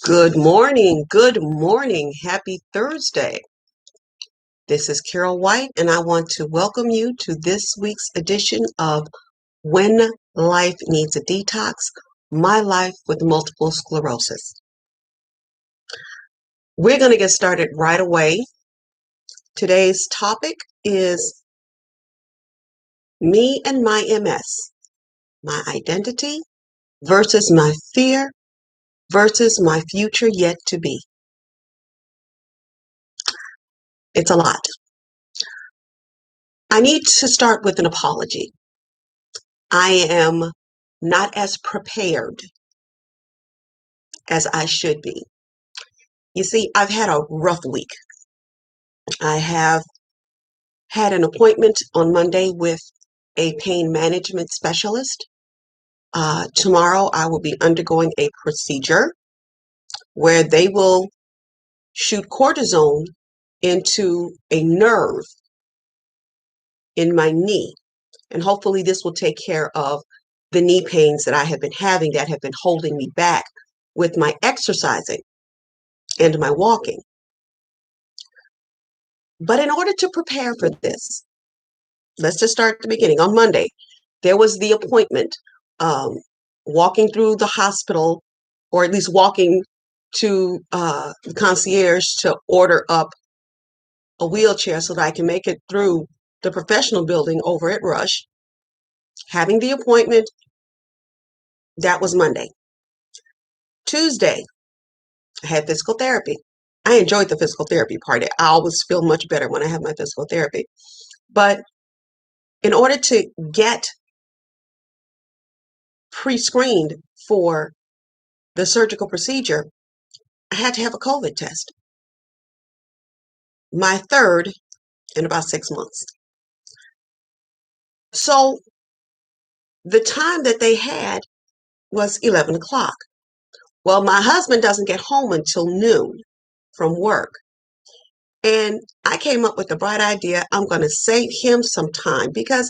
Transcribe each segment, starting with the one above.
Good morning. Good morning. Happy Thursday. This is Carol White, and I want to welcome you to this week's edition of When Life Needs a Detox, My Life with Multiple Sclerosis. We're going to get started right away. Today's topic is me and my MS, my identity versus my fear versus my future yet to be. It's a lot. I need to start with an apology. I am not as prepared as I should be. You see, I've had a rough week. I have had an appointment on Monday with a pain management specialist. Tomorrow, I will be undergoing a procedure where they will shoot cortisone into a nerve in my knee. And hopefully, this will take care of the knee pains that I have been having that have been holding me back with my exercising and my walking. But in order to prepare for this, let's just start at the beginning. On Monday, there was the appointment, um, walking through the hospital, or at least walking to the concierge to order up a wheelchair so that I can make it through the professional building over at Rush. Having the appointment, that was Monday. Tuesday, I had physical therapy. I enjoyed the physical therapy part. I always feel much better when I have my physical therapy. But in order to get pre-screened for the surgical procedure, I had to have a COVID test. My third in about 6 months. So the time that they had was 11 o'clock. Well, my husband doesn't get home until noon from work. And I came up with the bright idea, I'm going to save him some time because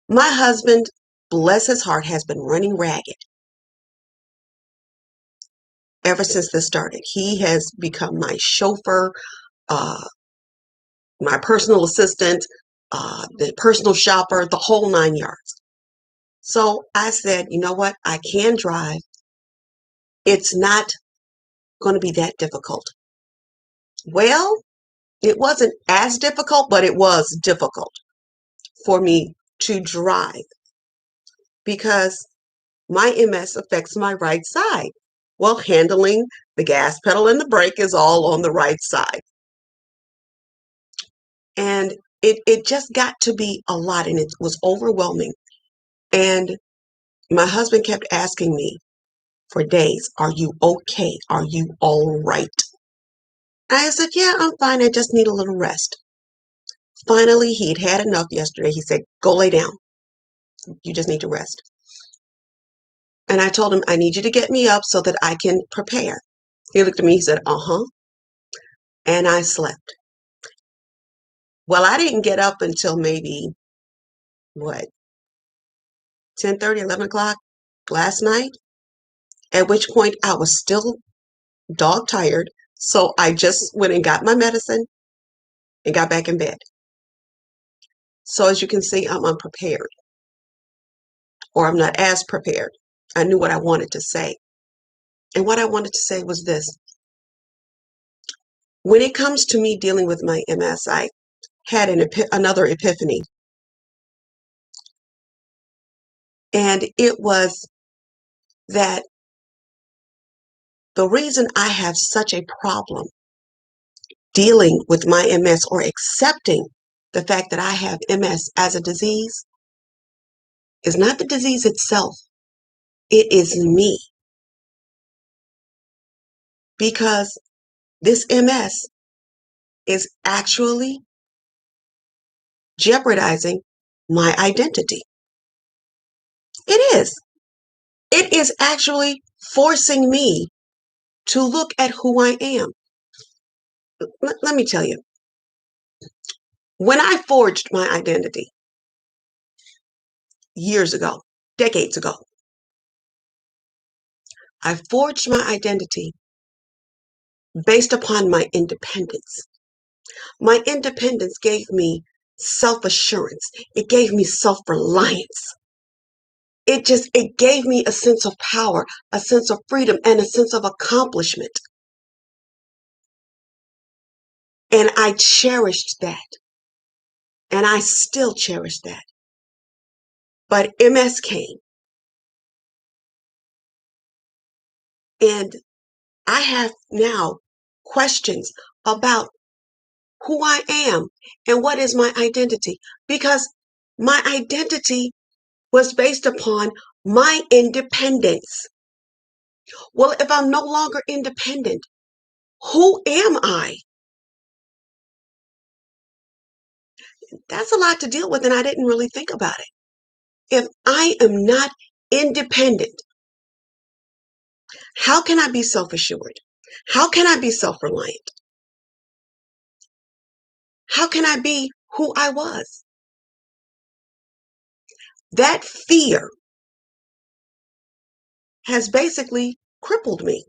my husband, bless his heart, has been running ragged ever since this started. He has become my chauffeur, uh, my personal assistant, the personal shopper, the whole 9 yards. So I said, you know what? I can drive. It's not going to be that difficult. Well, it wasn't as difficult, but it was difficult for me to drive because my MS affects my right side. Well, handling the gas pedal and the brake is all on the right side. And it just got to be a lot, and it was overwhelming. And my husband kept asking me for days, are you okay? Are you all right? I said, yeah, I'm fine. I just need a little rest. Finally, he'd had enough yesterday. He said, go lay down. You just need to rest. And I told him, I need you to get me up so that I can prepare. He looked at me, he said, uh-huh. And I slept. Well, I didn't get up until maybe, what, 10:30, 11 o'clock last night, at which point I was still dog tired. So I just went and got my medicine and got back in bed. So as you can see, I'm unprepared, or I'm not as prepared. I knew what I wanted to say. And what I wanted to say was this. When it comes to me dealing with my MS, I had another epiphany. And it was that the reason I have such a problem dealing with my MS or accepting the fact that I have MS as a disease is not the disease itself. It is me. Because this MS is actually jeopardizing my identity. It is. It is actually forcing me to look at who I am. Let me tell you, when I forged my identity years ago, decades ago, I forged my identity based upon my independence. My independence gave me self-assurance. It gave me self-reliance. It gave me a sense of power, a sense of freedom, and a sense of accomplishment. And I cherished that. And I still cherish that. But MS came, and I have now questions about who I am and what is my identity, because my identity was based upon my independence. Well, if I'm no longer independent, who am I? That's a lot to deal with, and I didn't really think about it. If I am not independent, how can I be self-assured? How can I be self-reliant? How can I be who I was? That fear has basically crippled me.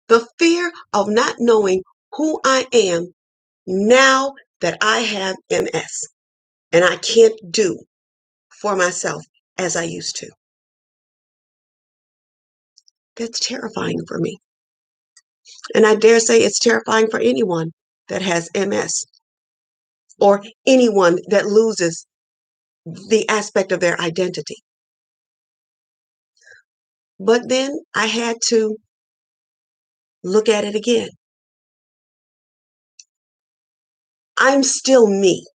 The fear of not knowing who I am now that I have MS and I can't do for myself as I used to. That's terrifying for me. And I dare say it's terrifying for anyone that has MS or anyone that loses the aspect of their identity. But then I had to look at it again. I'm still me.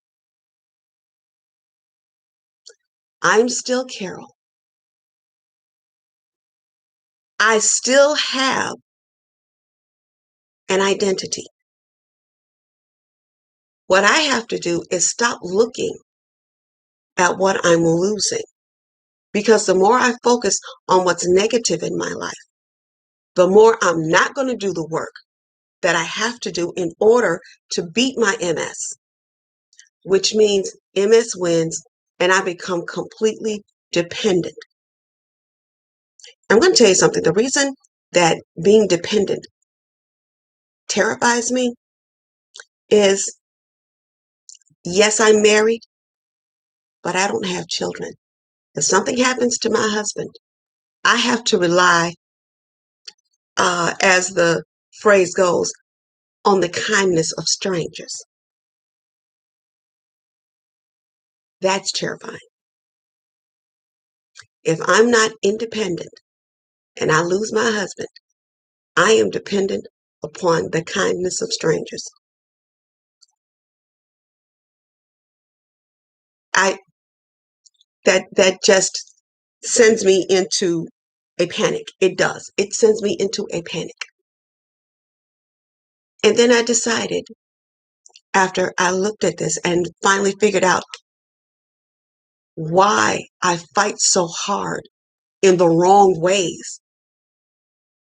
I'm still Carol. I still have an identity. What I have to do is stop looking at what I'm losing. Because the more I focus on what's negative in my life, the more I'm not going to do the work that I have to do in order to beat my MS, which means MS wins and I become completely dependent. I'm going to tell you something. The reason that being dependent terrifies me is, yes, I'm married, but I don't have children. If something happens to my husband, I have to rely, as the phrase goes, on the kindness of strangers. That's terrifying. If I'm not independent and I lose my husband, I am dependent upon the kindness of strangers. I that just sends me into a panic. It does. It sends me into a panic. And then I decided, after I looked at this and finally figured out why I fight so hard in the wrong ways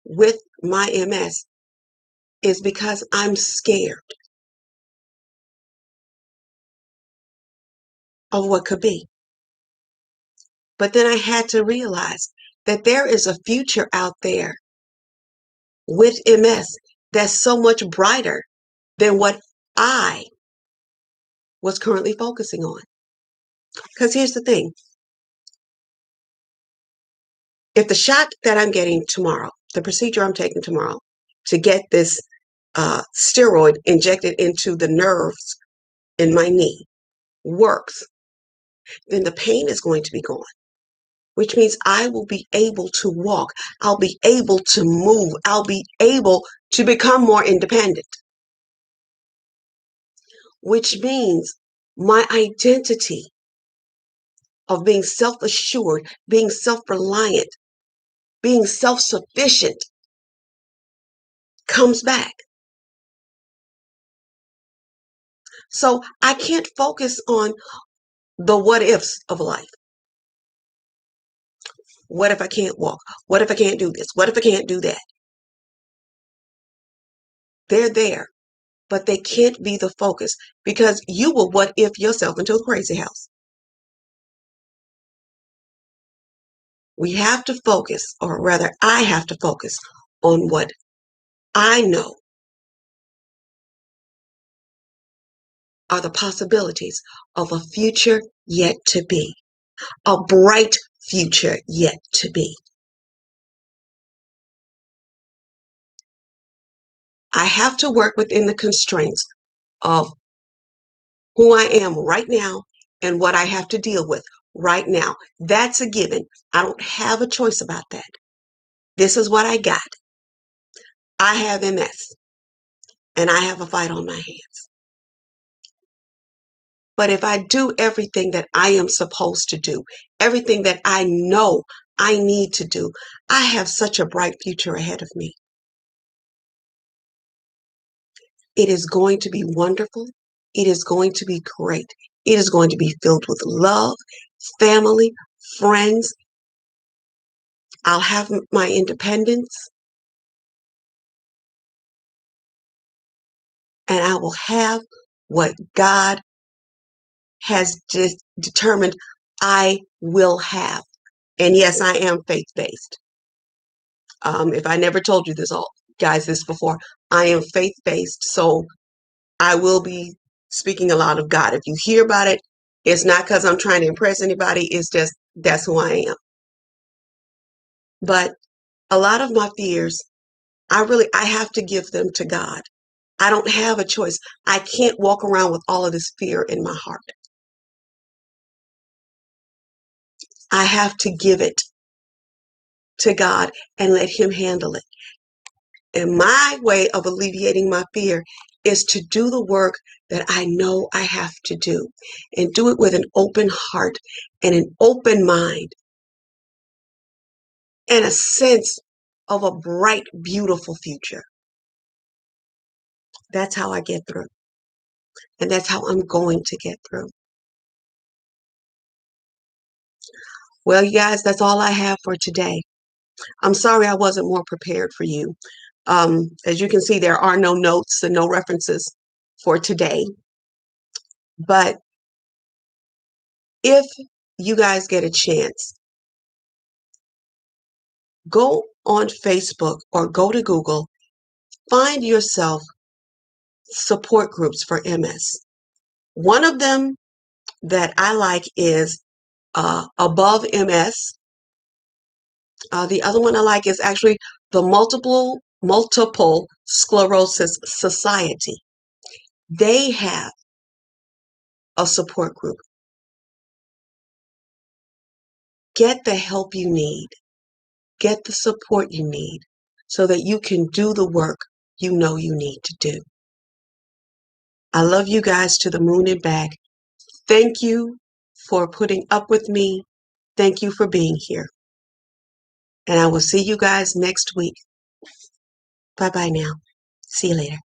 with my MS, is because I'm scared of what could be. But then I had to realize that there is a future out there with MS that's so much brighter than what I was currently focusing on. Because here's the thing. If the shot that I'm getting tomorrow, the procedure I'm taking tomorrow to get this steroid injected into the nerves in my knee works, then the pain is going to be gone, which means I will be able to walk. I'll be able to move. I'll be able to become more independent, which means my identity of being self-assured, being self-reliant, being self-sufficient comes back. So I can't focus on the what ifs of life. What if I can't walk? What if I can't do this? What if I can't do that? They're there, but they can't be the focus, because you will what if yourself into a crazy house. We have to focus, or rather I have to focus on what I know are the possibilities of a future yet to be, a bright future yet to be. I have to work within the constraints of who I am right now and what I have to deal with right now. That's a given. I don't have a choice about that. This is what I got. I have MS and I have a fight on my hands. But if I do everything that I am supposed to do, everything that I know I need to do, I have such a bright future ahead of me. It is going to be wonderful. It is going to be great. It is going to be filled with love, family, friends. I'll have my independence and I will have what God has determined I will have. And yes, I am faith-based. If I never told you this, all guys, this before, I am faith-based. So I will be speaking a lot of God. If you hear about it, it's not because I'm trying to impress anybody. It's just that's who I am. But a lot of my fears, I have to give them to God. I don't have a choice. I can't walk around with all of this fear in my heart. I have to give it to God and let Him handle it. And my way of alleviating my fear is to do the work that I know I have to do and do it with an open heart and an open mind and a sense of a bright, beautiful future. That's how I get through. And that's how I'm going to get through. Well, you guys, that's all I have for today. I'm sorry I wasn't more prepared for you. As you can see, there are no notes and no references for today. But if you guys get a chance, go on Facebook or go to Google, find yourself support groups for MS. One of them that I like is Above MS. The other one I like is actually the Multiple Sclerosis Society. They have a support group. Get the help you need. Get the support you need so that you can do the work you know you need to do. I love you guys to the moon and back. Thank you for putting up with me. Thank you for being here. And I will see you guys next week. Bye-bye now. See you later.